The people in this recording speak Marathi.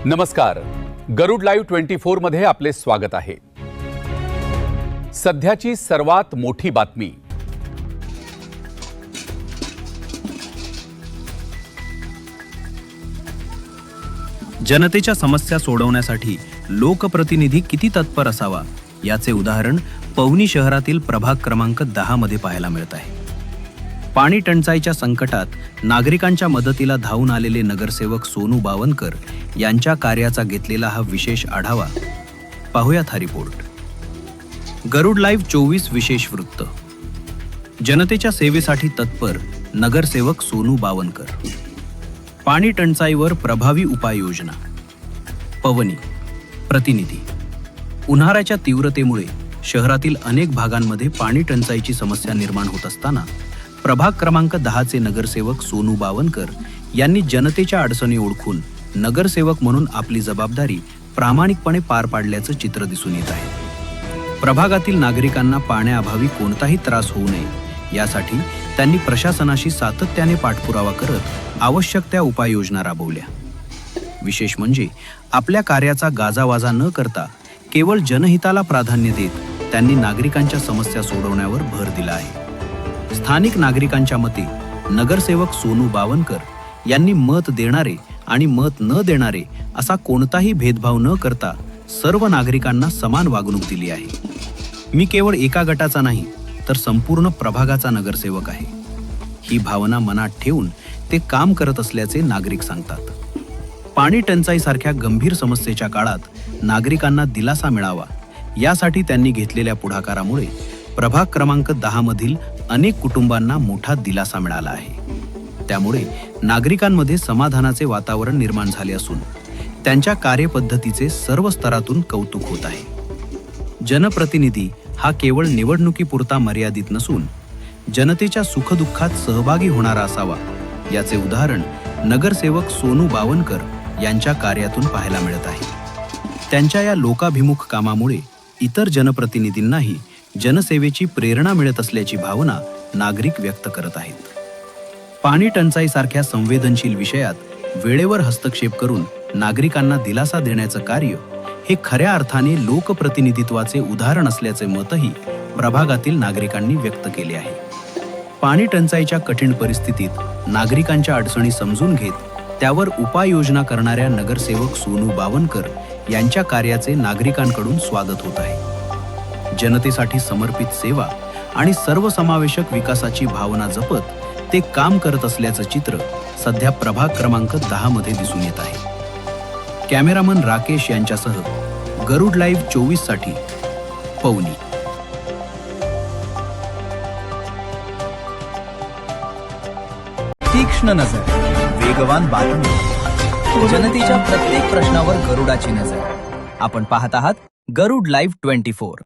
नमस्कार. गरुड लाईव्ह 24 मध्ये आपले स्वागत आहे. सध्याची सर्वात मोठी बातमी. जनतेच्या समस्या सोडवण्यासाठी लोकप्रतिनिधी किती तत्पर असावा याचे उदाहरण पवनी शहरातील प्रभाग क्रमांक 10 मध्ये पाहायला मिळत आहे. पाणी टंचाईच्या संकटात नागरिकांच्या मदतीला धावून आलेले नगरसेवक सोनू बावनकर यांच्या कार्याचा घेतलेला हा विशेष आढावा. पाहूयात हा रिपोर्ट. गरुड लाईव्ह 24 विशेष वृत्त. जनतेच्या सेवेसाठी तत्पर नगरसेवक सोनू बावनकर. पाणी टंचाईवर प्रभावी उपाययोजना. पवनी. प्रतिनिधी. उन्हाळ्याच्या तीव्रतेमुळे शहरातील अनेक भागांमध्ये पाणी टंचाईची समस्या निर्माण होत असताना प्रभाग क्रमांक 10 चे नगरसेवक सोनू बावनकर यांनी जनतेच्या अडचणी ओळखून नगरसेवक म्हणून आपली जबाबदारी प्रामाणिकपणे पार पाडल्याचं चित्र दिसून येत आहे. प्रभागातील नागरिकांना पाण्याअभावी कोणताही त्रास होऊ नये यासाठी त्यांनी प्रशासनाशी सातत्याने पाठपुरावा करत आवश्यक त्या उपाययोजना राबवल्या. विशेष म्हणजे आपल्या कार्याचा गाजावाजा न करता केवळ जनहिताला प्राधान्य देत त्यांनी नागरिकांच्या समस्या सोडवण्यावर भर दिला आहे. स्थानिक नागरिकांच्या मते नगरसेवक सोनू बावनकर यांनी मत देणारे आणि मत न देणारे असा कोणताही भेदभाव न करता सर्व नागरिकांना समान वागणूक दिली आहे. मी केवळ एका गटाचा नाही तर संपूर्ण प्रभागाचा नगरसेवक आहे, ही भावना मनात ठेवून ते काम करत असल्याचे नागरिक सांगतात. पाणी टंचाईसारख्या गंभीर समस्येच्या काळात नागरिकांना दिलासा मिळावा यासाठी त्यांनी घेतलेल्या पुढाकारामुळे प्रभाग क्रमांक 10 मधील अनेक कुटुंबांना मोठा दिलासा मिळाला आहे. त्यामुळे नागरिकांमध्ये समाधानाचे वातावरण निर्माण झाले असून त्यांच्या कार्यपद्धतीचे सर्व स्तरातून कौतुक होत आहे. जनप्रतिनिधी हा केवळ निवडणुकीपुरता मर्यादित नसून जनतेच्या सुखदुःखात सहभागी होणारा असावा याचे उदाहरण नगरसेवक सोनू बावनकर यांच्या कार्यातून पाहायला मिळत आहे. त्यांच्या या लोकाभिमुख कामामुळे इतर जनप्रतिनिधींनाही जनसेवेची प्रेरणा मिळत असल्याची भावना नागरिक व्यक्त करत आहेत. पाणी टंचाईसारख्या संवेदनशील विषयात वेळेवर हस्तक्षेप करून नागरिकांना दिलासा देण्याचं कार्य हे खऱ्या अर्थाने लोकप्रतिनिधित्वाचे उदाहरण असल्याचे मतही प्रभागातील नागरिकांनी व्यक्त केले आहे. पाणी टंचाईच्या कठीण परिस्थितीत नागरिकांच्या अडचणी समजून घेत त्यावर उपाययोजना करणाऱ्या नगरसेवक सोनू बावनकर यांच्या कार्याचे नागरिकांकडून स्वागत होत आहे. जनतेसाठी समर्पित सेवा आणि सर्वसमावेशक विकासाची भावना जपत ते काम करत असल्याचं चित्र सध्या प्रभाग क्रमांक 10 मध्ये दिसून येत आहे. कॅमेरामन राकेश यांच्यासह गरुड लाईव्ह 24 साठी पवनी. तीक्ष्ण नजर, वेगवान बातमी, जनतेच्या प्रत्येक प्रश्नावर गरुडाची नजर. आपण पाहत आहात गरुड लाईव्ह 24.